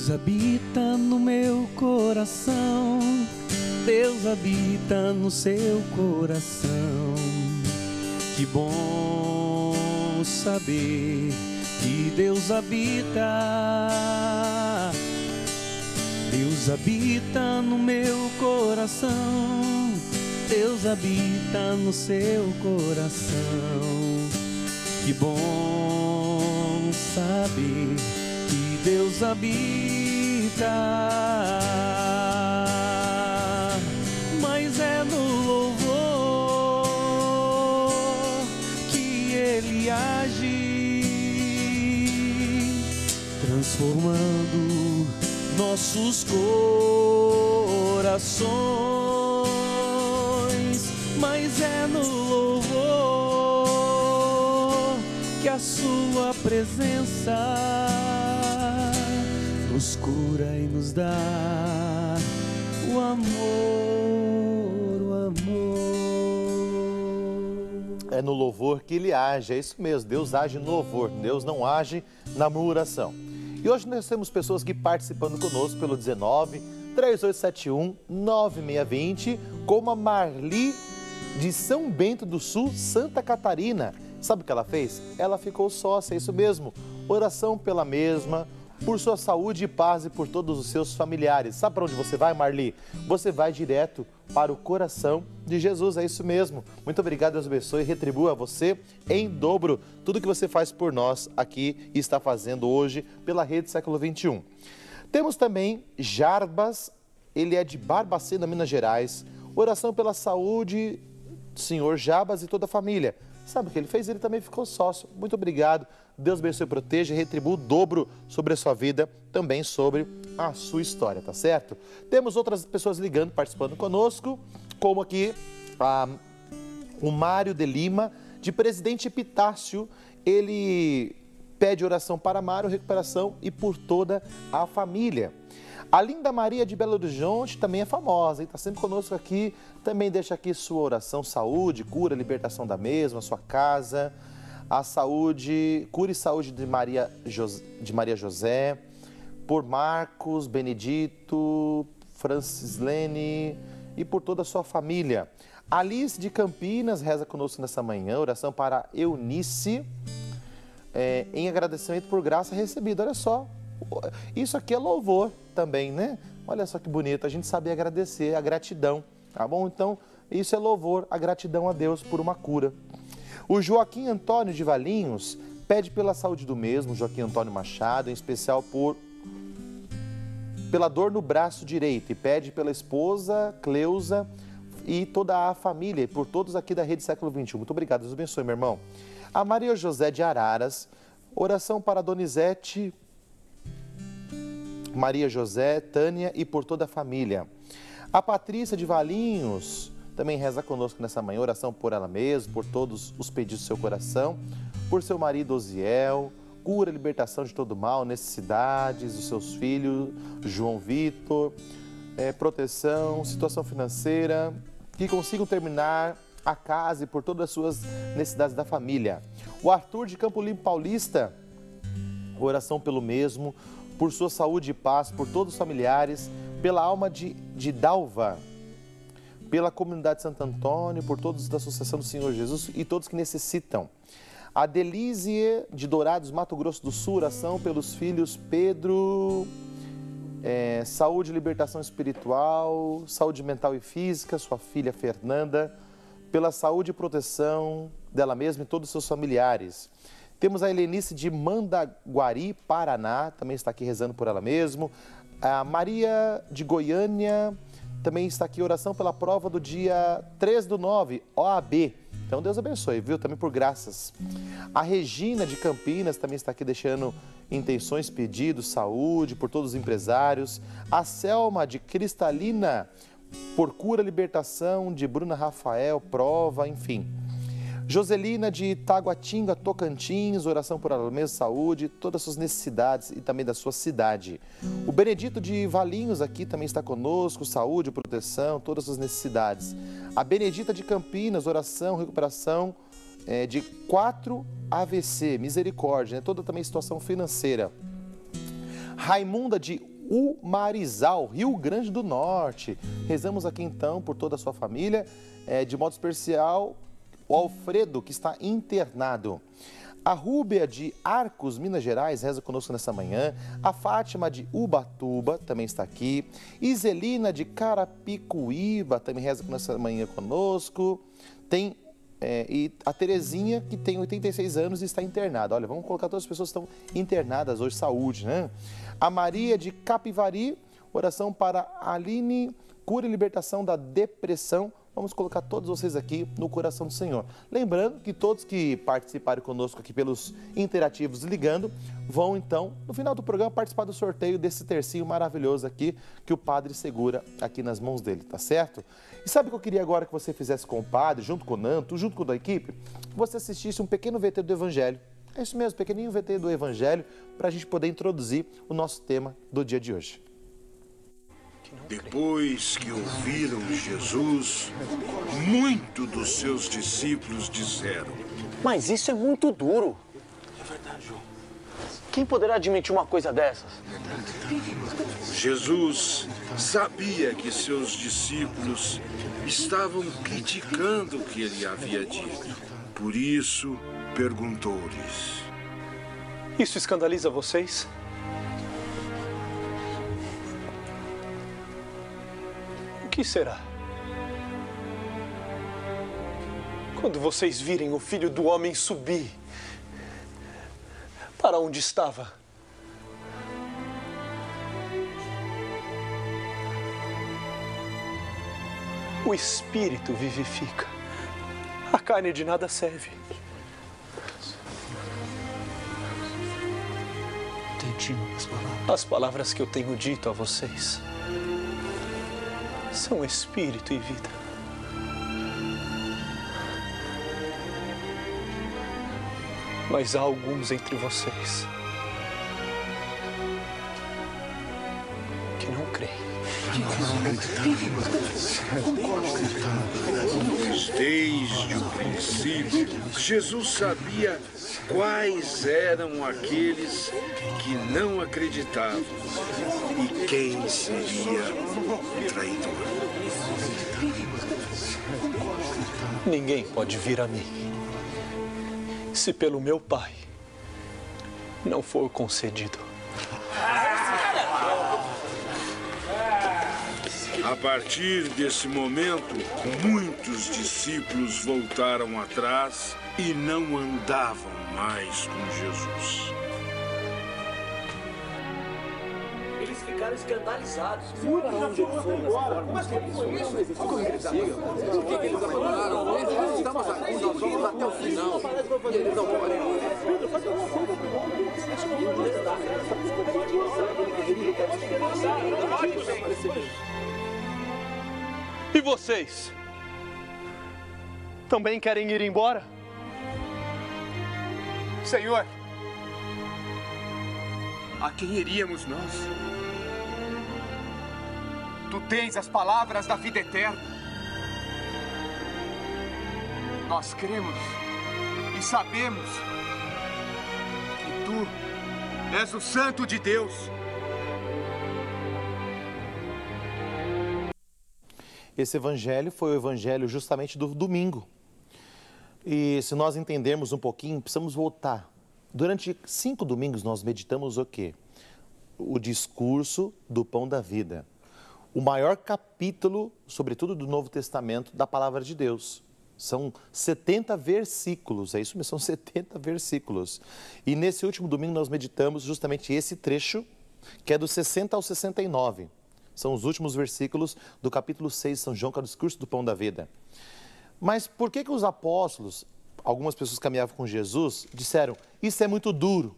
Deus habita no meu coração, Deus habita no seu coração. Que bom saber que Deus habita. Deus habita no meu coração, Deus habita no seu coração. Que bom saber que Deus habita. Mas é no louvor que Ele age, transformando nossos corações. Mas é no louvor que a sua presença nos cura e nos dá o amor, o amor. É no louvor que Ele age, é isso mesmo, Deus age no louvor, Deus não age na murmuração. E hoje nós temos pessoas que participando conosco pelo 19 3871 9620, como a Marli de São Bento do Sul, Santa Catarina. Sabe o que ela fez? Ela ficou sócia, é isso mesmo. Oração pela mesma, por sua saúde e paz e por todos os seus familiares. Sabe para onde você vai, Marli? Você vai direto para o coração de Jesus, é isso mesmo. Muito obrigado, Deus abençoe e retribua a você em dobro tudo que você faz por nós aqui e está fazendo hoje pela Rede Século XXI. Temos também Jarbas, ele é de Barbacena, Minas Gerais. Oração pela saúde do senhor Jarbas e toda a família. Sabe o que ele fez? Ele também ficou sócio. Muito obrigado. Deus abençoe e proteja e retribua o dobro sobre a sua vida, também sobre a sua história, tá certo? Temos outras pessoas ligando, participando conosco, como aqui o Mário de Lima, de Presidente Epitácio. Ele pede oração para Mário, recuperação e por toda a família. A Linda Maria de Belo Horizonte também é famosa, está sempre conosco aqui. Também deixa aqui sua oração, saúde, cura, libertação da mesma, sua casa, a saúde, cura e saúde de Maria José, por Marcos, Benedito, Francislene e por toda a sua família. Alice de Campinas reza conosco nessa manhã, oração para Eunice, em agradecimento por graça recebida. Olha só, isso aqui é louvor também, né? Olha só que bonito, a gente sabe agradecer, a gratidão, tá bom? Então, isso é louvor, a gratidão a Deus por uma cura. O Joaquim Antônio de Valinhos pede pela saúde do mesmo, Joaquim Antônio Machado, em especial pela dor no braço direito, e pede pela esposa Cleusa e toda a família, e por todos aqui da Rede Século XXI. Muito obrigado, Deus abençoe, meu irmão. A Maria José de Araras, oração para Donizete, Maria José, Tânia e por toda a família. A Patrícia de Valinhos também reza conosco nessa manhã, oração por ela mesma, por todos os pedidos do seu coração, por seu marido Osiel, cura, libertação de todo mal, necessidades dos seus filhos, João Vitor, proteção, situação financeira, que consigam terminar a casa e por todas as suas necessidades da família. O Arthur de Campo Limpo Paulista, oração pelo mesmo, por sua saúde e paz, por todos os familiares, pela alma de Dalva, pela comunidade de Santo Antônio, por todos da Associação do Senhor Jesus e todos que necessitam. A Delízie de Dourados, Mato Grosso do Sul, oração pelos filhos Pedro, saúde e libertação espiritual, saúde mental e física, sua filha Fernanda, pela saúde e proteção dela mesma e todos os seus familiares. Temos a Helenice de Mandaguari, Paraná, também está aqui rezando por ela mesma. A Maria de Goiânia também está aqui, oração pela prova do dia 3/9, OAB. Então Deus abençoe, viu? Também por graças. A Regina de Campinas também está aqui deixando intenções, pedidos, saúde, por todos os empresários. A Selma de Cristalina, por cura, libertação, de Bruna Rafael, prova, enfim. Joselina de Taguatinga, Tocantins, oração por ela mesma, saúde, todas as suas necessidades e também da sua cidade. O Benedito de Valinhos aqui também está conosco, saúde, proteção, todas as suas necessidades. A Benedita de Campinas, oração, recuperação de 4 AVC, misericórdia, toda também situação financeira. Raimunda de Umarizal, Rio Grande do Norte. Rezamos aqui então por toda a sua família, de modo especial o Alfredo, que está internado. A Rúbia de Arcos, Minas Gerais, reza conosco nessa manhã. A Fátima de Ubatuba também está aqui. Iselina de Carapicuíba também reza nessa manhã conosco. Tem e a Terezinha, que tem 86 anos e está internada. Olha, vamos colocar todas as pessoas que estão internadas hoje, saúde, né? A Maria de Capivari, oração para Aline, cura e libertação da depressão. Vamos colocar todos vocês aqui no coração do Senhor. Lembrando que todos que participarem conosco aqui pelos interativos ligando, vão então, no final do programa, participar do sorteio desse tercinho maravilhoso aqui, que o padre segura aqui nas mãos dele, tá certo? E sabe o que eu queria agora que você fizesse com o padre, junto com o Nanto, junto com a equipe? Você assistisse um pequeno VT do Evangelho. É isso mesmo, pequenininho VT do Evangelho, para a gente poder introduzir o nosso tema do dia de hoje. Depois que ouviram Jesus, muitos dos seus discípulos disseram: Mas isso é muito duro. É verdade, João. Quem poderá admitir uma coisa dessas? Jesus sabia que seus discípulos estavam criticando o que ele havia dito. Por isso, perguntou-lhes: Isso escandaliza vocês? O que será? Quando vocês virem o Filho do Homem subir para onde estava? O Espírito vivifica. A carne de nada serve. As palavras que eu tenho dito a vocês são espírito e vida. Mas há alguns entre vocês que não creem. Pois desde o princípio, Jesus sabia quais eram aqueles que não acreditavam e quem seria o traidor. Ninguém pode vir a mim se pelo meu Pai não for concedido. A partir desse momento, muitos discípulos voltaram atrás e não andavam mais com Jesus. Eles ficaram escandalizados. Fui para onde ele foi agora. Mas que foi isso? Como eles sigam? Por que eles abandonaram? Estamos aqui, nós vamos até o final. E eles não podem. E vocês? Também querem ir embora? Senhor, a quem iríamos nós? Tu tens as palavras da vida eterna. Nós cremos e sabemos que tu és o Santo de Deus. Esse evangelho foi o evangelho justamente do domingo. E se nós entendermos um pouquinho, precisamos voltar. Durante 5 domingos nós meditamos o quê? O discurso do pão da vida. O maior capítulo, sobretudo do Novo Testamento, da palavra de Deus. São 70 versículos, é isso mesmo, são 70 versículos. E nesse último domingo nós meditamos justamente esse trecho, que é do 60 ao 69. São os últimos versículos do capítulo 6 de São João, que é o discurso do pão da vida. Mas por que os apóstolos, algumas pessoas que caminhavam com Jesus, disseram, isso é muito duro?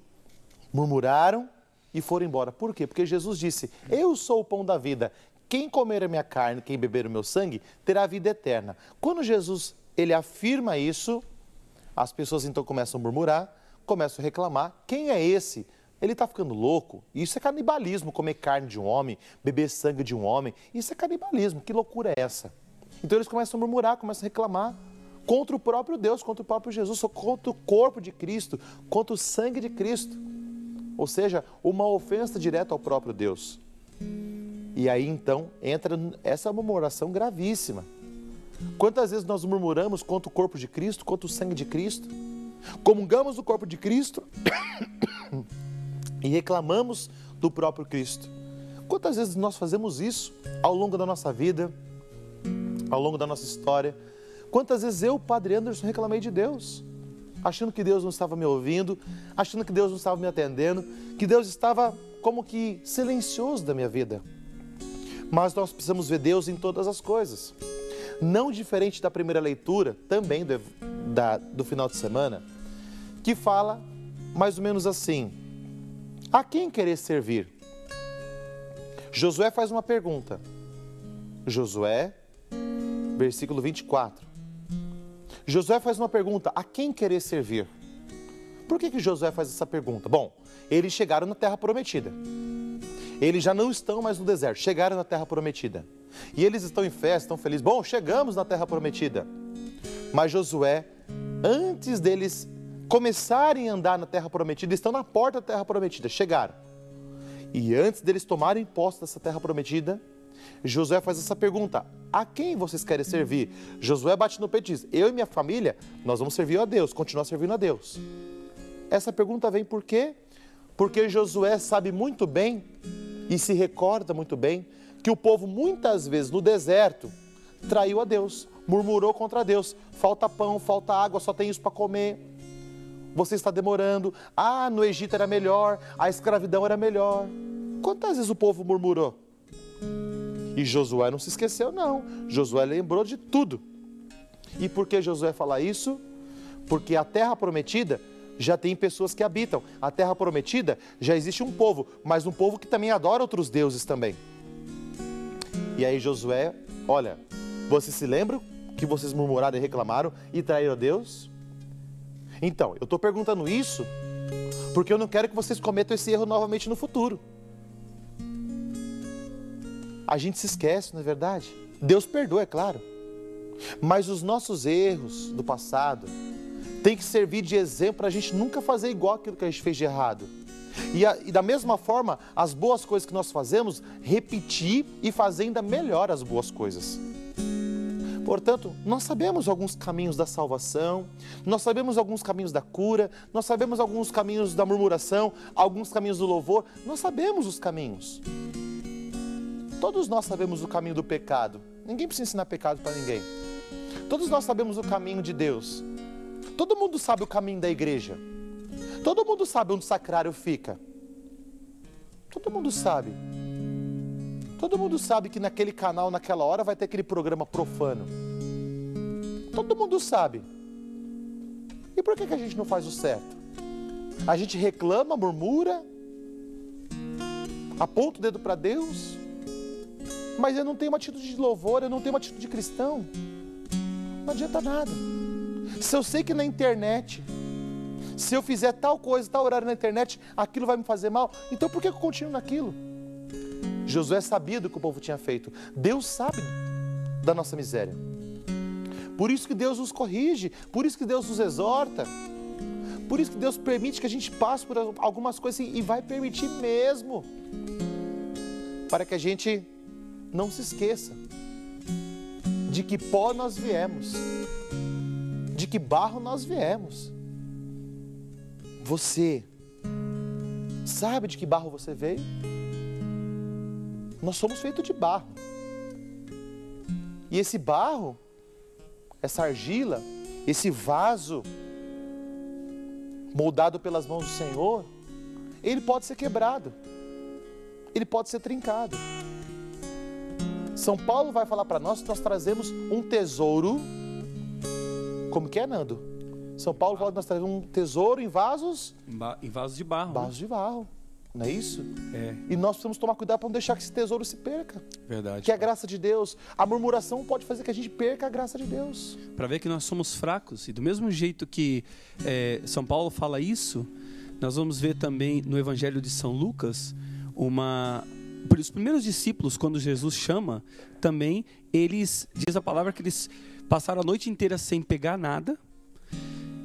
Murmuraram e foram embora. Por quê? Porque Jesus disse, eu sou o pão da vida. Quem comer a minha carne, quem beber o meu sangue, terá vida eterna. Quando Jesus ele afirma isso, as pessoas então começam a murmurar, começam a reclamar. Quem é esse? Ele está ficando louco. Isso é canibalismo, comer carne de um homem, beber sangue de um homem. Isso é canibalismo. Que loucura é essa? Então eles começam a murmurar, começam a reclamar contra o próprio Deus, contra o próprio Jesus, contra o corpo de Cristo, contra o sangue de Cristo. Ou seja, uma ofensa direta ao próprio Deus. E aí então entra essa murmuração gravíssima. Quantas vezes nós murmuramos contra o corpo de Cristo, contra o sangue de Cristo? Comungamos do corpo de Cristo e reclamamos do próprio Cristo. Quantas vezes nós fazemos isso ao longo da nossa vida, ao longo da nossa história? Quantas vezes eu, Padre Anderson, reclamei de Deus, achando que Deus não estava me ouvindo, achando que Deus não estava me atendendo, que Deus estava como que silencioso da minha vida. Mas nós precisamos ver Deus em todas as coisas. Não diferente da primeira leitura, também do final de semana, que fala mais ou menos assim: a quem querer servir? Josué faz uma pergunta. Josué, versículo 24. Josué faz uma pergunta: a quem querer servir? Por que Josué faz essa pergunta? Bom, eles chegaram na terra prometida. Eles já não estão mais no deserto, chegaram na terra prometida. E eles estão em festa, estão felizes. Bom, chegamos na terra prometida. Mas Josué, antes deles começarem a andar na terra prometida, estão na porta da terra prometida, chegaram. E antes deles tomarem posse dessa terra prometida, Josué faz essa pergunta: a quem vocês querem servir? Josué bate no peito e diz: eu e minha família, nós vamos servir a Deus, continuar servindo a Deus. Essa pergunta vem por quê? Porque Josué sabe muito bem e se recorda muito bem que o povo muitas vezes no deserto traiu a Deus, murmurou contra Deus. Falta pão, falta água, só tem isso para comer. Você está demorando. Ah, no Egito era melhor, a escravidão era melhor. Quantas vezes o povo murmurou? E Josué não se esqueceu, não. Josué lembrou de tudo. E por que Josué fala isso? Porque a terra prometida já tem pessoas que habitam. A terra prometida já existe um povo, mas um povo que também adora outros deuses também. E aí Josué, olha, vocês se lembram que vocês murmuraram e reclamaram e traíram a Deus? Então, eu estou perguntando isso porque eu não quero que vocês cometam esse erro novamente no futuro. A gente se esquece, não é verdade? Deus perdoa, é claro. Mas os nossos erros do passado tem que servir de exemplo para a gente nunca fazer igual aquilo que a gente fez de errado. E da mesma forma, as boas coisas que nós fazemos, repetir e fazer ainda melhor as boas coisas. Portanto, nós sabemos alguns caminhos da salvação, nós sabemos alguns caminhos da cura, nós sabemos alguns caminhos da murmuração, alguns caminhos do louvor, nós sabemos os caminhos. Todos nós sabemos o caminho do pecado, ninguém precisa ensinar pecado para ninguém. Todos nós sabemos o caminho de Deus. Todo mundo sabe o caminho da igreja. Todo mundo sabe onde o sacrário fica. Todo mundo sabe. Todo mundo sabe que naquele canal, naquela hora, vai ter aquele programa profano. Todo mundo sabe. E por que a gente não faz o certo? A gente reclama, murmura, aponta o dedo para Deus, mas eu não tenho uma atitude de louvor, eu não tenho uma atitude de cristão. Não adianta nada. Se eu sei que na internet, se eu fizer tal coisa, tal horário na internet, aquilo vai me fazer mal, então por que eu continuo naquilo? Josué sabia do que o povo tinha feito. Deus sabe da nossa miséria. Por isso que Deus nos corrige, por isso que Deus nos exorta, por isso que Deus permite que a gente passe por algumas coisas e vai permitir mesmo, para que a gente não se esqueça de que pó nós viemos, de que barro nós viemos. Você sabe de que barro você veio? Nós somos feitos de barro. E esse barro, essa argila, esse vaso moldado pelas mãos do Senhor, ele pode ser quebrado, ele pode ser trincado. São Paulo vai falar para nós que nós trazemos um tesouro. Como que é, Nando? São Paulo fala que nós trazemos um tesouro em vasos... Em vasos de barro. Vasos de barro, não é isso? É. E nós precisamos tomar cuidado para não deixar que esse tesouro se perca. Verdade. Que é a graça de Deus. A murmuração pode fazer que a gente perca a graça de Deus. Para ver que nós somos fracos. E do mesmo jeito que São Paulo fala isso, nós vamos ver também no Evangelho de São Lucas, os primeiros discípulos, quando Jesus chama, também eles, diz a palavra que eles passaram a noite inteira sem pegar nada.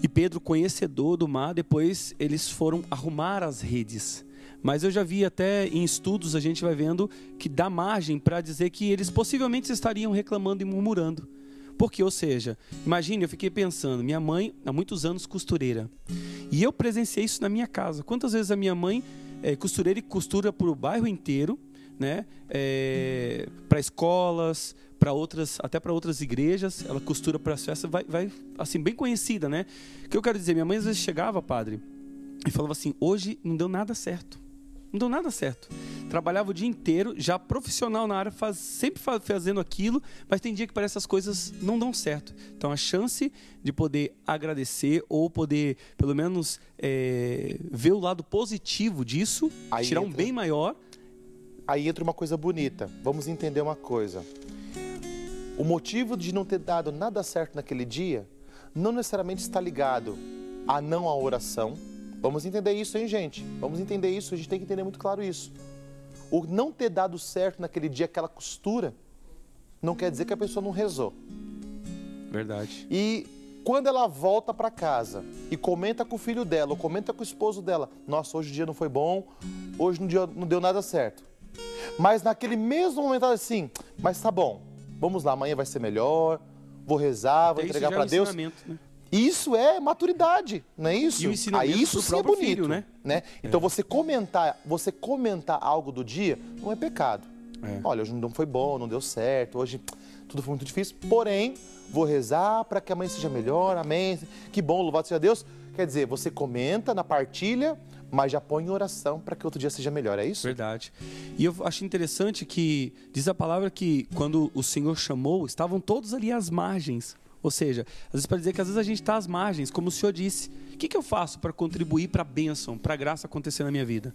E Pedro, conhecedor do mar, depois eles foram arrumar as redes. Mas eu já vi até em estudos, a gente vai vendo que dá margem para dizer que eles possivelmente estariam reclamando e murmurando. Porque, ou seja, imagine, eu fiquei pensando, minha mãe há muitos anos costureira. E eu presenciei isso na minha casa. Quantas vezes a minha mãe é costureira e costura para o bairro inteiro, né? Para escolas, para outras, até para outras igrejas, ela costura para as festas, vai assim, bem conhecida, né? O que eu quero dizer, minha mãe às vezes chegava, padre, e falava assim, hoje não deu nada certo. Não deu nada certo. Trabalhava o dia inteiro, já profissional na área, sempre fazendo aquilo, mas tem dia que parece que as coisas não dão certo. Então a chance de poder agradecer ou poder, pelo menos, ver o lado positivo disso, aí tirar um bem maior. Aí entra uma coisa bonita. Vamos entender uma coisa. O motivo de não ter dado nada certo naquele dia não necessariamente está ligado a não à oração. Vamos entender isso, hein, gente? Vamos entender isso, a gente tem que entender muito claro isso. O não ter dado certo naquele dia, aquela costura, não quer dizer que a pessoa não rezou. Verdade. E quando ela volta para casa e comenta com o filho dela, ou comenta com o esposo dela, nossa, hoje o dia não foi bom, hoje não deu nada certo. Mas naquele mesmo momento ela assim, mas tá bom, vamos lá, amanhã vai ser melhor, vou rezar, vou entregar para Deus. Né? Isso é maturidade, não é isso? E o ensinamento aí isso sim é bonito, filho, né? Então você comentar algo do dia não é pecado. Olha, hoje não foi bom, não deu certo, hoje tudo foi muito difícil, porém, vou rezar para que amanhã seja melhor, amém, que bom, louvado seja Deus. Quer dizer, você comenta na partilha, mas já põe em oração para que outro dia seja melhor, é isso? Verdade. E eu acho interessante que diz a palavra que quando o Senhor chamou, estavam todos ali às margens. Ou seja, às vezes para dizer que às vezes a gente está às margens, como o Senhor disse. O que eu faço para contribuir para a bênção, para a graça acontecer na minha vida?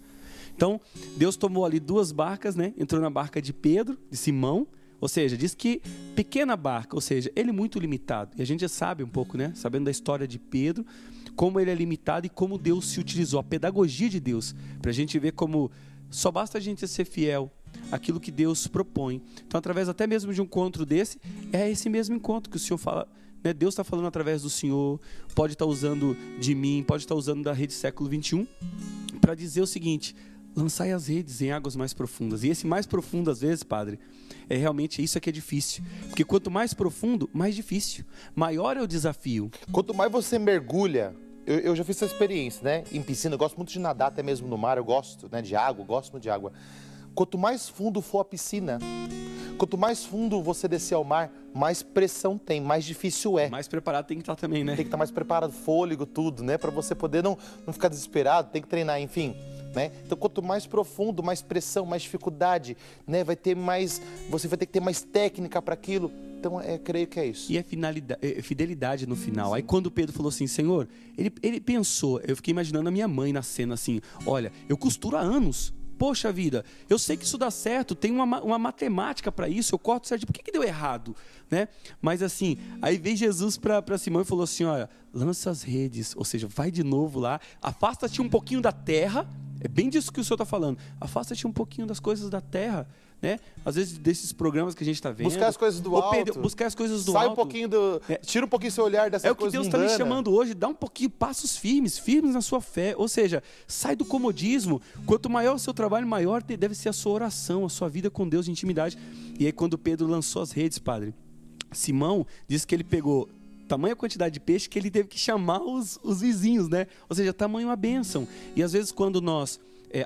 Então, Deus tomou ali 2 barcas, né? Entrou na barca de Pedro, de Simão. Ou seja, diz que pequena barca, ou seja, ele é muito limitado. E a gente já sabe um pouco, né? Sabendo da história de Pedro, como ele é limitado e como Deus se utilizou, a pedagogia de Deus, para a gente ver como só basta a gente ser fiel àquilo que Deus propõe. Então, através até mesmo de um encontro desse, é esse mesmo encontro que o Senhor fala, né? Deus está falando através do Senhor, pode estar usando de mim, pode estar usando da Rede Século XXI, para dizer o seguinte: lançai as redes em águas mais profundas. E esse mais profundo, às vezes, padre, é realmente isso que é difícil. Porque quanto mais profundo, mais difícil. Maior é o desafio. Quanto mais você mergulha, eu já fiz essa experiência, né? Em piscina, eu gosto muito de nadar, até mesmo no mar, eu gosto, né, de água, gosto muito de água. Quanto mais fundo for a piscina, quanto mais fundo você descer ao mar, mais pressão tem, mais difícil é. Mais preparado tem que estar também, né? Tem que estar mais preparado, fôlego, tudo, né? Para você poder não ficar desesperado, tem que treinar, enfim. Né? Então, quanto mais profundo, mais pressão, mais dificuldade, né? Você vai ter que ter mais técnica para aquilo. Então, creio que é isso. E é fidelidade no final. Aí quando Pedro falou assim, Senhor, ele pensou, eu fiquei imaginando a minha mãe na cena assim, olha, eu costuro há anos. Poxa vida, eu sei que isso dá certo, tem uma matemática para isso, eu corto certo, por que deu errado? Né? Mas assim, aí veio Jesus para Simão e falou assim, olha, lança as redes, ou seja, vai de novo lá, afasta-te um pouquinho da terra, é bem disso que o Senhor está falando, afasta-te um pouquinho das coisas da terra, né? Às vezes desses programas que a gente está vendo. Buscar as coisas do alto. Buscar as coisas do alto. Sai um pouquinho tira um pouquinho seu olhar dessa coisa. É o que Deus está me chamando hoje, dá um pouquinho, passos firmes na sua fé. Ou seja, sai do comodismo. Quanto maior o seu trabalho, maior deve ser a sua oração, a sua vida com Deus de intimidade. E aí quando Pedro lançou as redes, padre, Simão disse que ele pegou tamanha quantidade de peixe que ele teve que chamar os vizinhos, né? Ou seja, tamanho a bênção. E às vezes quando nós...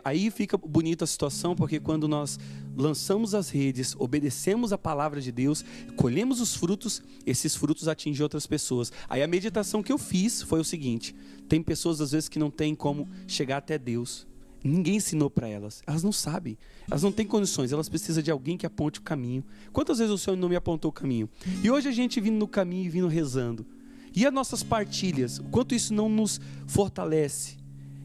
aí fica bonita a situação, porque quando nós lançamos as redes, obedecemos a palavra de Deus, colhemos os frutos, esses frutos atingem outras pessoas. Aí a meditação que eu fiz foi o seguinte: tem pessoas às vezes que não têm como chegar até Deus, ninguém ensinou para elas, elas não sabem, elas não têm condições, elas precisam de alguém que aponte o caminho. Quantas vezes o Senhor não me apontou o caminho? E hoje a gente vindo no caminho e vindo rezando, e as nossas partilhas, o quanto isso não nos fortalece.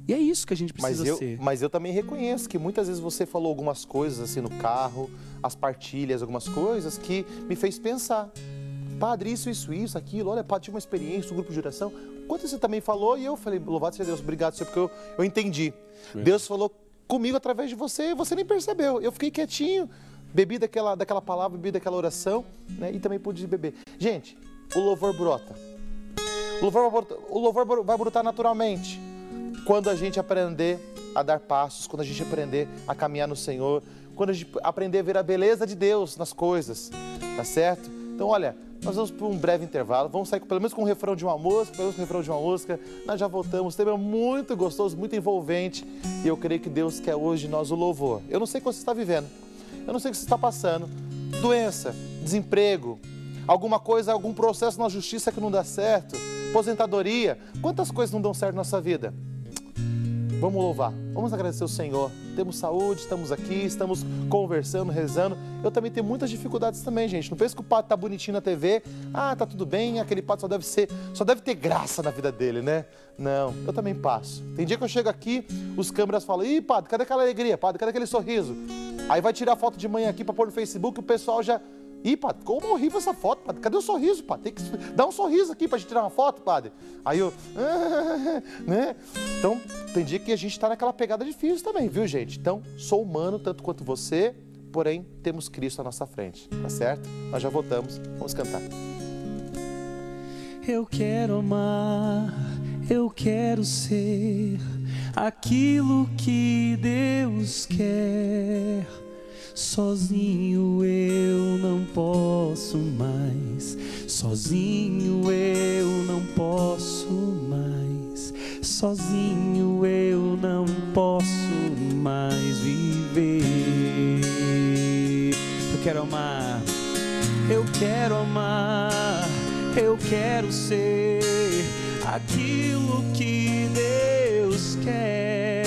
E é isso que a gente precisa ser. Mas eu também reconheço que muitas vezes você falou algumas coisas assim no carro, as partilhas, algumas coisas que me fez pensar. Padre, isso, aquilo, olha, padre, tinha uma experiência, um grupo de oração. Quanto você também falou, e eu falei, louvado seja Deus, obrigado, Senhor, porque eu entendi. Deus falou comigo através de você e você nem percebeu. Eu fiquei quietinho, bebi daquela palavra, bebi daquela oração, né, e também pude beber. Gente, o louvor brota. O louvor vai brotar naturalmente quando a gente aprender a dar passos, quando a gente aprender a caminhar no Senhor, quando a gente aprender a ver a beleza de Deus nas coisas, tá certo? Então, olha, nós vamos para um breve intervalo, vamos sair pelo menos com um refrão de uma música, nós já voltamos, o tema é muito gostoso, muito envolvente, e eu creio que Deus quer hoje de nós o louvor. Eu não sei o que você está vivendo, eu não sei o que você está passando, doença, desemprego, alguma coisa, algum processo na justiça que não dá certo, aposentadoria, quantas coisas não dão certo na nossa vida? Vamos louvar, vamos agradecer o Senhor. Temos saúde, estamos aqui, estamos conversando, rezando. Eu também tenho muitas dificuldades também, gente. Não pense que o padre tá bonitinho na TV. Ah, tá tudo bem, aquele padre só deve ter graça na vida dele, né? Não, eu também passo. Tem dia que eu chego aqui, os câmeras falam: ih, padre, cadê aquela alegria? Padre, cadê aquele sorriso? Aí vai tirar foto de manhã aqui para pôr no Facebook, o pessoal já... Ih, padre, como horrível essa foto, padre. Cadê o sorriso, padre? Tem que dar um sorriso aqui pra gente tirar uma foto, padre. Aí eu... né? Então, tem dia que a gente tá naquela pegada difícil também, viu, gente? Então, sou humano tanto quanto você, porém, temos Cristo à nossa frente, tá certo? Nós já voltamos, vamos cantar. Eu quero amar, eu quero ser aquilo que Deus quer. Sozinho eu não posso mais, sozinho eu não posso mais, sozinho eu não posso mais viver. Eu quero amar, eu quero amar, eu quero ser aquilo que Deus quer.